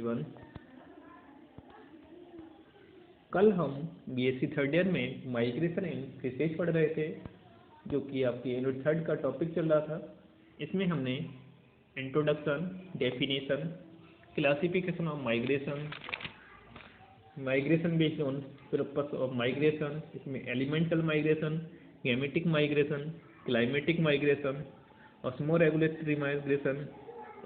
Everyone. कल हम BSc third year में माइग्रेशन इन फिशेज पढ़ रहे थे, जो कि आपकी यूनिट थर्ड का टॉपिक चल रहा था। इसमें हमने introduction, definition, classification of migration, migration based on purpose of migration, इसमें alimental migration, gametic migration, climatic migration, osmoregulatory migration.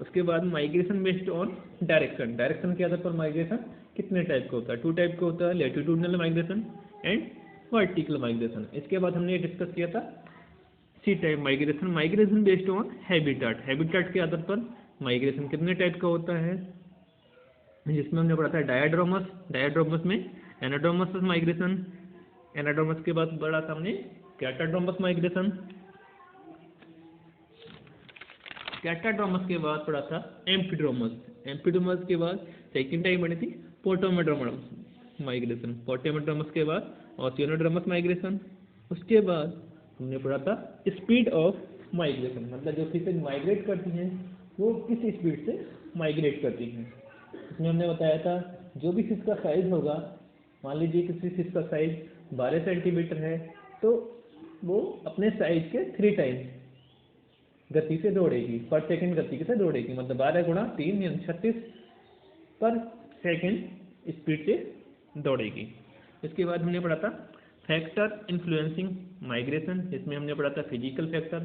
उसके बाद migration based on direction, direction के आधार पर माइग्रेशन कितने टाइप का होता है, 2 टाइप का होता है, latitudinal migration and vertical migration. इसके बाद हमने डिस्कस किया था C type migration, migration based on habitat, habitat के आधार पर माइग्रेशन कितने टाइप का होता है, जिसमें हमने पढ़ा था डायाड्रोमस, डायाड्रोमस में एनाड्रोमस माइग्रेशन, एनाड्रोमस के बाद पढ़ा था हमने कैटाड्रोमस माइग्रेशन, कैटाड्रोमस के बाद पढ़ा था एम्फीड्रोमस, एम्फीड्रोमस के बाद सेकंड टाइम बनी थी पोटोमेड्रोमस माइग्रेशन, पोटोमेड्रोमस के बाद ऑसियोनोड्रोमस माइग्रेशन। उसके बाद हमने पढ़ा था स्पीड ऑफ माइग्रेशन, मतलब जो फिशेज माइग्रेट करती हैं वो किस स्पीड से माइग्रेट करती हैं। इसमें हमने बताया था जो भी फिश का साइज होगा, मान लीजिए किसी फिश का साइज 12 सेंटीमीटर है, तो वो अपने साइज के 3 टाइम्स गति से दौड़ेगी, पर सेकंड गति से दौड़ेगी, मतलब 12 गुणा 3 यानी 36 पर सेकंड स्पीड से दौड़ेगी। इसके बाद हमने पढ़ा था फैक्टर इन्फ्लुएंसिंग माइग्रेशन, इसमें हमने पढ़ा था फिजिकल फैक्टर,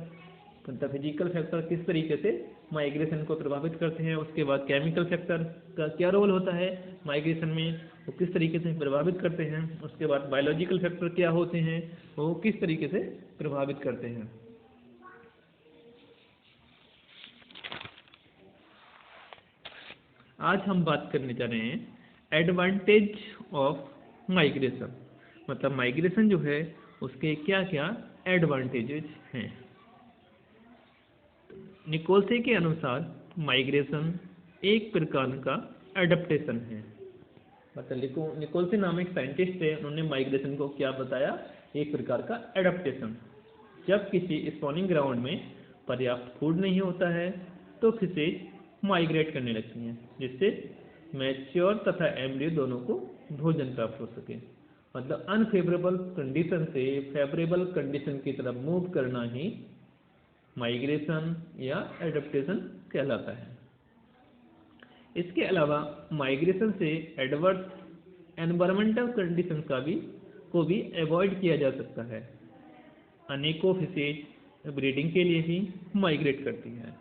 मतलब फिजिकल फैक्टर किस तरीके से माइग्रेशन को प्रभावित करते हैं। उसके बाद केमिकल फैक्टर का क्या रोल होता है माइग्रेशन में, वो किस तरीके से प्रभावित करते हैं। उसके बाद बायोलॉजिकल फैक्टर क्या होते हैं, वो किस तरीके से प्रभावित करते हैं। आज हम बात करने जा रहे हैं एडवांटेज ऑफ माइग्रेशन, मतलब माइग्रेशन जो है उसके क्या क्या एडवांटेजेस हैं। निकोल्से के अनुसार माइग्रेशन एक प्रकार का एडप्टेशन है, मतलब निकोल्से नाम एक साइंटिस्ट है, उन्होंने माइग्रेशन को क्या बताया, एक प्रकार का एडप्टेशन। जब किसी स्पॉनिंग ग्राउंड में पर्याप्त फूड नहीं होता है तो फिशेज माइग्रेट करने लगती हैं, जिससे मैच्योर तथा एम्ब्रियो दोनों को भोजन प्राप्त हो सके। मतलब अनफेवरेबल कंडीशन से फेवरेबल कंडीशन की तरफ मूव करना ही माइग्रेशन या एडप्टेशन कहलाता है। इसके अलावा माइग्रेशन से एडवर्स एनवायरमेंटल कंडीशन को भी अवॉइड किया जा सकता है। अनेकों फिशेज ब्रीडिंग के लिए ही माइग्रेट करती हैं।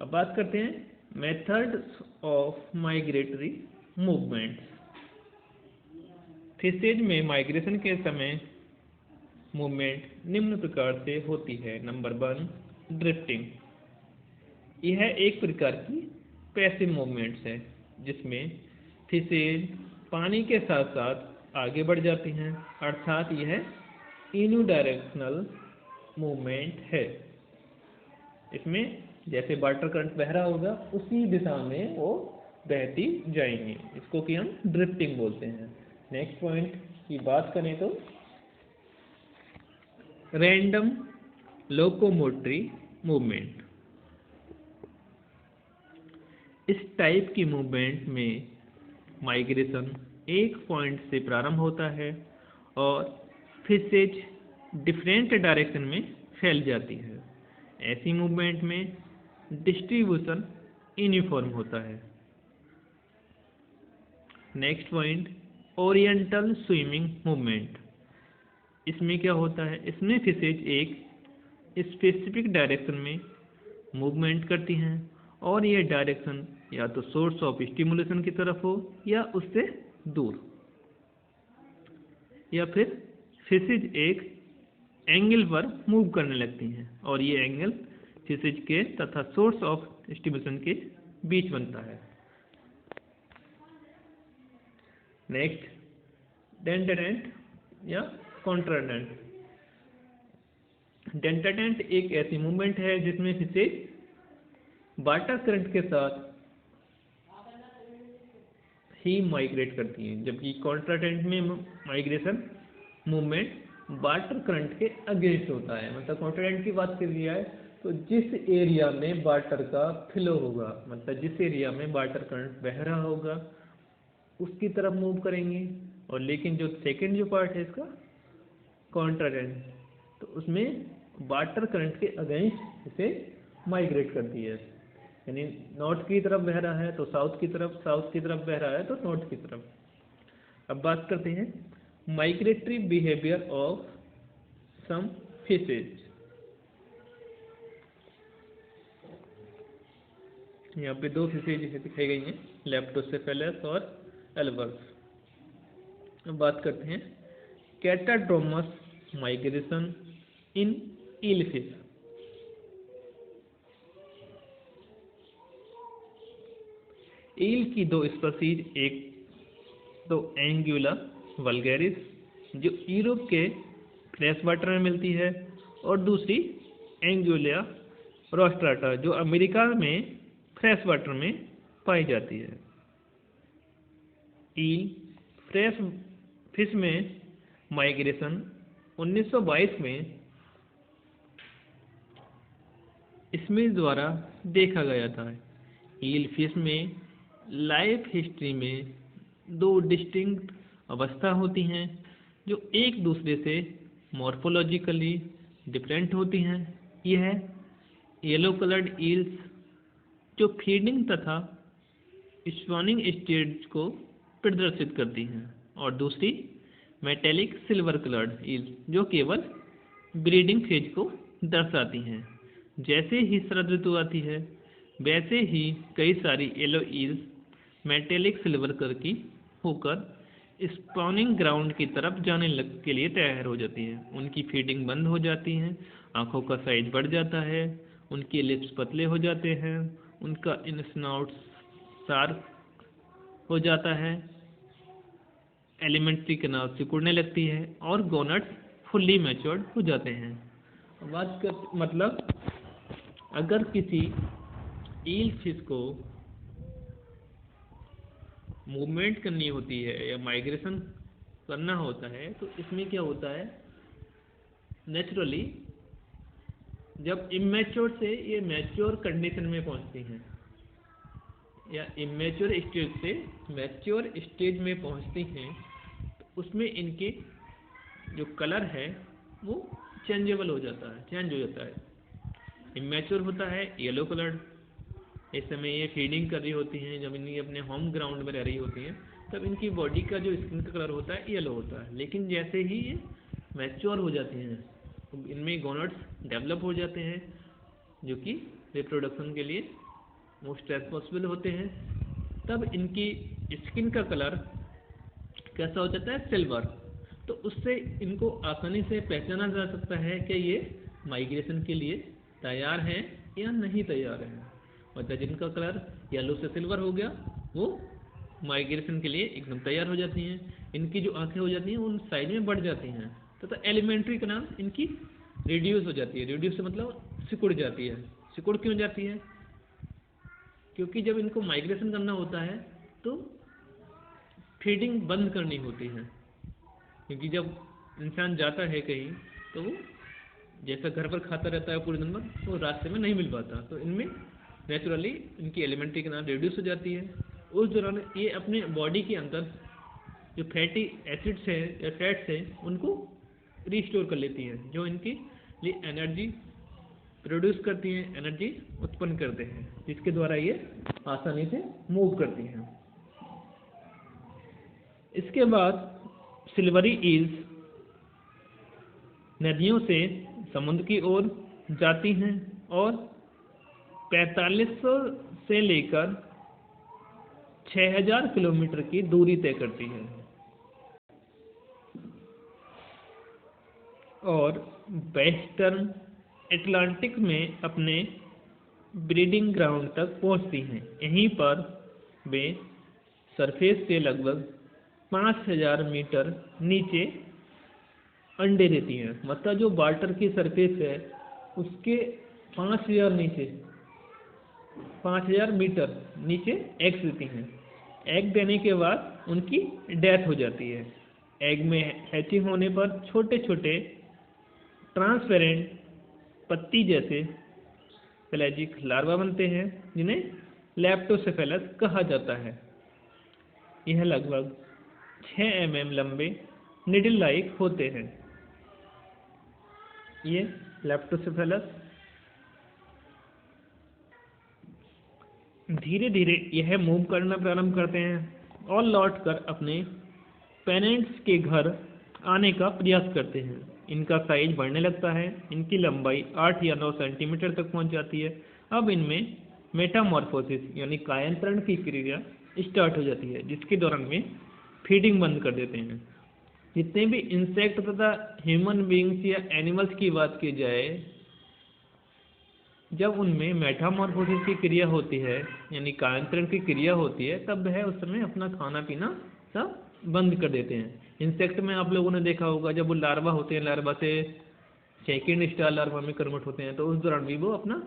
अब बात करते हैं methods of migratory movements. Fishes में माइग्रेशन के समय मूवमेंट निम्न प्रकार से होती है। Number 1, drifting. यह एक प्रकार की पैसिव मूवमेंट्स है, जिसमें फिशेज पानी के साथ साथ आगे बढ़ जाती हैं, अर्थात यह यूनिडायरेक्शनल मूवमेंट है। इसमें जैसे वाटर करंट बह रहा होगा उसी दिशा में वो बहती जाएंगी, इसको कि हम ड्रिफ्टिंग बोलते हैं। नेक्स्ट पॉइंट की बात करें तो रैंडम लोकोमोटरी मूवमेंट। इस टाइप की मूवमेंट में माइग्रेशन एक पॉइंट से प्रारंभ होता है और फिशेज डिफरेंट डायरेक्शन में फैल जाती है। ऐसी मूवमेंट में डिस्ट्रीब्यूशन यूनिफॉर्म होता है। Next point, oriental swimming movement. इसमें क्या होता है, इसमें फिशेज एक स्पेसिफिक डायरेक्शन में मूवमेंट करती हैं और ये डायरेक्शन या तो सोर्स ऑफ स्टिमुलेशन की तरफ हो या उससे दूर, या फिर फिशेज एक एंगल पर मूव करने लगती हैं और ये एंगल फिशेज के तथा सोर्स ऑफ स्टिमुलेशन के बीच बनता है। नेक्स्ट, डेंटाडेंट या कॉन्ट्राडेंट। डेंटाडेंट एक ऐसी मूवमेंट है जिसमें फिशेज वाटर करंट के साथ ही माइग्रेट करती हैं, जबकि कॉन्ट्राडेंट में माइग्रेशन मूवमेंट वाटर करंट के अगेंस्ट होता है। मतलब कॉन्ट्राडेंट की बात कर लिया है तो जिस एरिया में वाटर का फ्लो होगा, मतलब जिस एरिया में वाटर करंट बह रहा होगा उसकी तरफ मूव करेंगे। और लेकिन जो सेकंड जो पार्ट है इसका कॉन्ट्रारेंट, तो उसमें वाटर करंट के अगेंस्ट इसे माइग्रेट करती है। यानी नॉर्थ की तरफ बह रहा है तो साउथ की तरफ, साउथ की तरफ बह रहा है तो नॉर्थ की तरफ। अब बात करते हैं migratory behaviour of some fishes. यहाँ पे दो फिशेज दिखाई गई हैं, लेप्टोसेफेलस और एल्बर्स। अब बात करते हैं कैटाड्रोमस माइग्रेशन इन ईल फिश। ईल की दो स्पीसीज, एक तो एंगुला वल्गैरिस जो यूरोप के फ्रेश वाटर में मिलती है, और दूसरी एंगुलिया रोस्ट्राटा जो अमेरिका में फ्रेश वाटर में पाई जाती है। ईल फ्रेश फिश में माइग्रेशन 1922 में स्मिथ द्वारा देखा गया था। ईल फिश में लाइफ हिस्ट्री में दो डिस्टिंक्ट अवस्था होती हैं जो एक दूसरे से मॉर्फोलॉजिकली डिफरेंट होती हैं। यह येलो कलर्ड ईल्स जो फीडिंग तथा स्पॉनिंग स्टेज को प्रदर्शित करती हैं, और दूसरी मेटेलिक सिल्वर कलर्ड ईल्स जो केवल ब्रीडिंग फेज को दर्शाती हैं। जैसे ही शरद ऋतु आती है वैसे ही कई सारी yellow eels metallic silver colour की होकर स्पॉनिंग ग्राउंड की तरफ जाने के लिए तैयार हो जाती हैं। उनकी फीडिंग बंद हो जाती है, आँखों का साइज बढ़ जाता है, उनके लिप्स पतले हो जाते हैं, उनका स्नॉट शार्प हो जाता है, एलिमेंट्री कैनाल सिकुड़ने लगती है और गोनट्स फुल्ली मैच्योर्ड हो जाते हैं। बात कर मतलब अगर किसी ईल फिश को मूवमेंट करनी होती है या माइग्रेशन करना होता है तो इसमें क्या होता है, नेचुरली जब इमेच्योर से ये मैच्योर कंडीशन में पहुंचती हैं या इमेच्योर स्टेज से मैच्योर स्टेज में पहुंचती हैं तो उसमें इनके जो कलर है वो चेंजेबल हो जाता है, चेंज हो जाता है। इमेच्योर होता है येलो कलर्ड, इस समय ये फीडिंग कर रही होती हैं, जब इनकी अपने होम ग्राउंड में रह रही होती हैं तब इनकी बॉडी का जो स्किन का कलर होता है येलो होता है। लेकिन जैसे ही ये मैच्योर हो जाती हैं तो इनमें गोनट्स डेवलप हो जाते हैं जो कि रिप्रोडक्शन के लिए मोस्ट रेस्पॉन्सिबल होते हैं। तब इनकी स्किन का कलर कैसा हो जाता है, सिल्वर। तो उससे इनको आसानी से पहचाना जा सकता है कि ये माइग्रेशन के लिए तैयार हैं या नहीं तैयार हैं। मतलब जिनका कलर येलो से सिल्वर हो गया वो माइग्रेशन के लिए एकदम तैयार हो जाती हैं। इनकी जो आंखें हो जाती हैं उन साइज में बढ़ जाती हैं तथा एलिमेंट्री कैनाल इनकी रिड्यूस हो जाती है। रिड्यूस से मतलब सिकुड़ जाती है। सिकुड़ क्यों जाती है, क्योंकि जब इनको माइग्रेशन करना होता है तो फीडिंग बंद करनी होती है। क्योंकि जब इंसान जाता है कहीं तो वो जैसा घर पर खाता रहता है पूरे दिन भर तो रास्ते में नहीं मिल पाता, तो इनमें नेचुरली इनकी एलिमेंट्री कैनाल रिड्यूस हो जाती है। उस दौरान ये अपने बॉडी के अंदर जो फैटी एसिड्स हैं या फैट्स हैं उनको रिस्टोर कर लेती हैं, जो इनकी लिए एनर्जी प्रोड्यूस करती हैं, एनर्जी उत्पन्न करते हैं, जिसके द्वारा ये आसानी से मूव करती हैं। इसके बाद सिल्वरी ईल्स नदियों से समुद्र की ओर जाती हैं और 4500 से लेकर 6000 किलोमीटर की दूरी तय करती हैं और वेस्टर्न अटलांटिक में अपने ब्रीडिंग ग्राउंड तक पहुंचती हैं। यहीं पर वे सरफेस से लगभग 5000 मीटर नीचे अंडे देती हैं। मतलब जो वाटर की सरफेस है उसके 5000 नीचे 5000 मीटर नीचे एग्स देती हैं। एग देने के बाद उनकी डेथ हो जाती है। एग में हैचिंग होने पर छोटे छोटे ट्रांसपेरेंट पत्ती जैसे पेलाजिक लार्वा बनते हैं जिन्हें लेप्टोसेफेलस कहा जाता है। यह लगभग 6 mm लंबे निडल लाइक होते हैं। ये लेप्टोसेफेलस धीरे धीरे यह मूव करना प्रारंभ करते हैं और लौटकर अपने पेरेंट्स के घर आने का प्रयास करते हैं। इनका साइज बढ़ने लगता है, इनकी लंबाई 8 या 9 सेंटीमीटर तक पहुंच जाती है। अब इनमें मेटामॉर्फोसिस यानी कायांतरण की क्रिया स्टार्ट हो जाती है, जिसके दौरान में फीडिंग बंद कर देते हैं। जितने भी इंसेक्ट तथा ह्यूमन बींग्स या एनिमल्स की बात की जाए, जब उनमें मेटामॉर्फोसिस की क्रिया होती है यानी कायांतरण की क्रिया होती है, तब वह उस समय अपना खाना पीना सब बंद कर देते हैं। इंसेक्ट में आप लोगों ने देखा होगा, जब वो लार्वा होते हैं, लार्वा से सेकंड स्टार लार्वा में कन्वर्ट होते हैं, तो उस दौरान भी वो अपना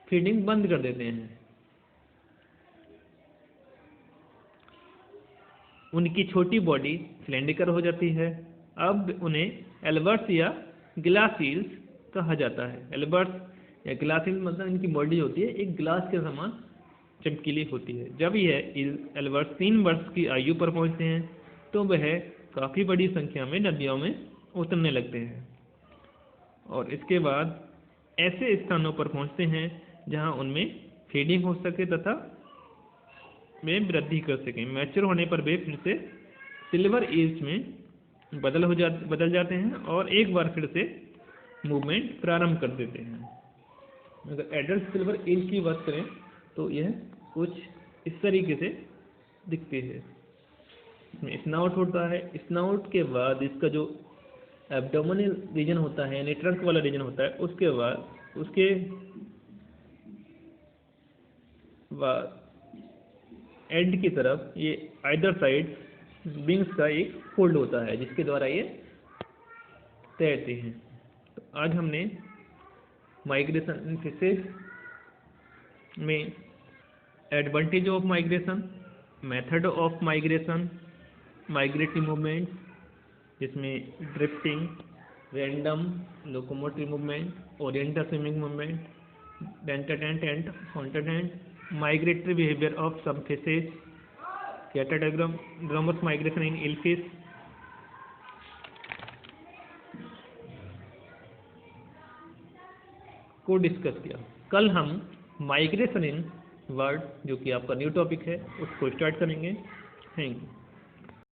फीडिंग बंद कर देते हैं। उनकी छोटी बॉडी सिलेंड्रिकल हो जाती है। अब उन्हें एल्बर्ट्स या ग्लासील्स कहा जाता है। एल्बर्ट्स या ग्लासील्स मतलब इनकी बॉडी होती है एक ग्लास के समान चमकीली होती है। जब यह एल्बर्ट्स 3 वर्ष की आयु पर पहुंचते हैं तो वह काफ़ी बड़ी संख्या में नदियों में उतरने लगते हैं और इसके बाद ऐसे स्थानों पर पहुंचते हैं जहां उनमें फीडिंग हो सके तथा वे वृद्धि कर सकें। मैच्योर होने पर वे फिर से सिल्वर एज में बदल जाते हैं और एक बार फिर से मूवमेंट प्रारंभ कर देते हैं। अगर एडल्ट सिल्वर एज की बात करें तो यह कुछ इस तरीके से दिखती है। इसमें स्नाउट होता है। स्नाउट के बाद इसका जो एब्डोमिनल रीजन होता है यानी ट्रंक वाला रीजन होता है, उसके बाद एंड की तरफ ये आइदर साइड विंग्स का एक फोल्ड होता है जिसके द्वारा ये तैरते हैं। तो आज हमने माइग्रेशन इन फिशेज में advantage of migration, method of migration, migratory movement जिसमें drifting, random, locomotive movement, oriental swimming movement, denatant and contranatant, migratory behavior of some fishes, Catadromous migration in eelfish, को डिस्कस किया। कल हम migration इन word जो कि आपका new topic है उसको स्टार्ट करेंगे। Thank you.